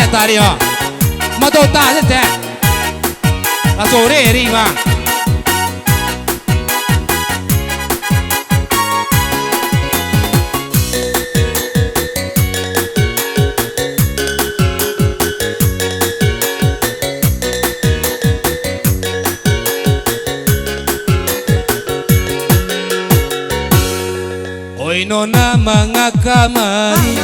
tadi ya. Mau tahu tak saja. Lah sore hari mah. Oi nona mangakamari,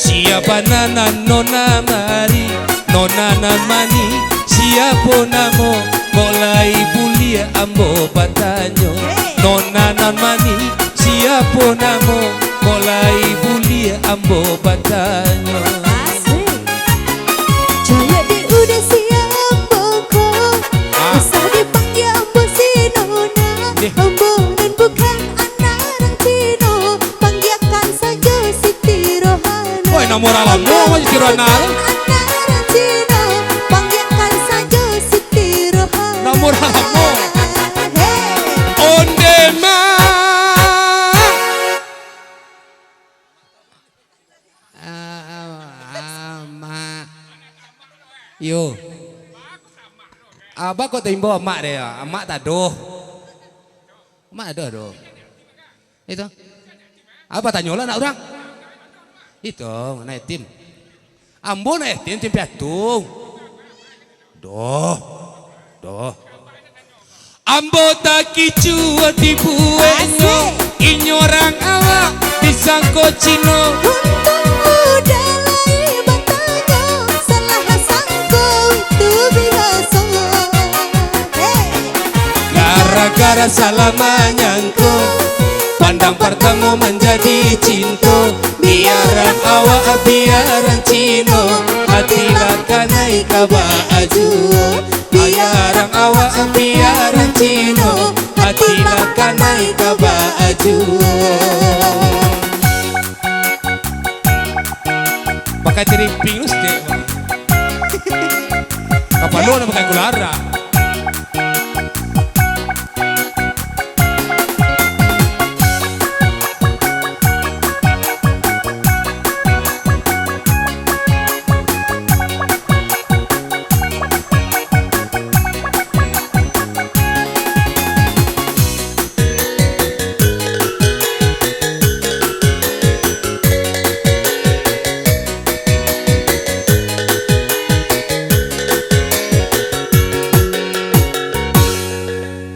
siapa nana nona mari, nona namani, siapa namo, mulai bulia ambo patanyo, nona namani, siapa namo, mulai bulia ambo patanyo. Jaya di udah siap boko, usah dipanggil ambo si nona, ambo dan bukan anak orang Cino, panggilkan saja Siti Rohana. Woi nomor alamu aja Siti Rohana. Anak orang Cino, panggilkan saja Siti Rohana. Nomor alamu. Hey. Onde ma. Yo. Abah kok timbo emak deh ya. Emak tak doh. Emak ada doh. Itu. Abah tanyola nak orang. Itu naik tim. Ambo naik tim piatung. Doh. Doh. Ambo tak kicu dibuenyo. Inyorang awak disangko Cino. Untung muda lai batanya, salah sangko itu biasa. Hey. Gara-gara salah menyangko, pandang pertemu menjadi cinta. Biarang awak biarang Cino, hatilah kanai kaba aju. Biarang awak biarang Cino, hatilah kanai kaba aju. Pakai tripping lu sih. Kapan lu nak pakai kulara?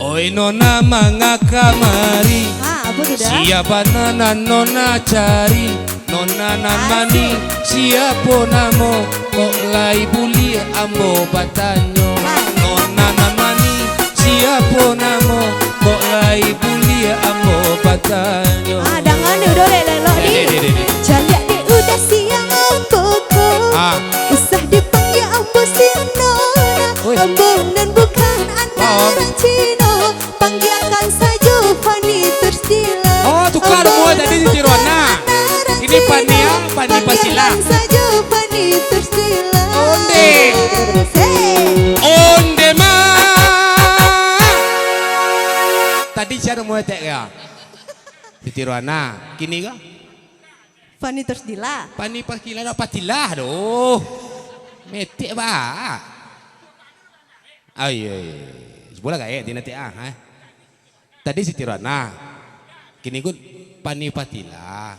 Oi nona mangakamari, siapa nana nona cari, nona namani, siapa namo, kok lai buli ambo patanyo. Nona namani, siapa namo, kok lai buli ambo patanyo. Dangan udah lelok di, jaya di udah siang koko, usah dipanggil ambo si nona, ambo dan bukan anak orang Cino, panggilkan saja Fani Tersila. Oh tukar semua tadi Siti Rohana. Ini Fani ya, Fani Pasila. Panggilkan saja Fani Tersila. Onde. Onde ma. Tadi siapa mau tek ya? Siti Rohana. Kini kah? Fani Tersila. Fani Pasila dah patilah doh. Metik ba. Ay. Sebolah gaya di nanti Tadi Siti Rohana. Kini gue Fani Pasila.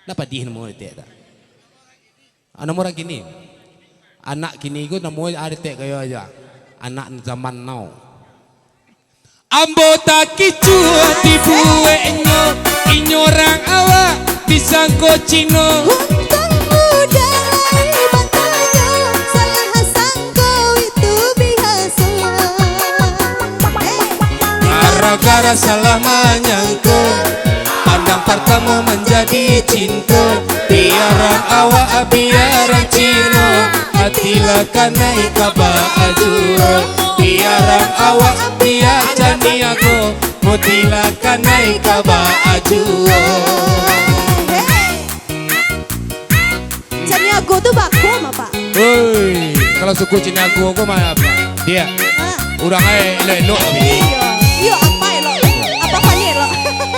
Dapat dihin mau tek tak? Anak orang kini. Anak kini gue namu ada tek kayak aja. Anak zaman now. Ambo tak kicu dibuenyo, inyorang awak disangko Cino. Untung muda lai batanya, salah sangko itu biasa. Gara-gara salah menyangka, pandang pertemu menjadi cinta. Biarang awak biarang Cino, hatilah kanai kaba aju. Biarang awak biar jani aku, hatilah kanai kaba aju. Jani aku tuh baku sama Pak. Woi, kalau suku Cina aku mah apa? Dia, orang elok-elok. Iya.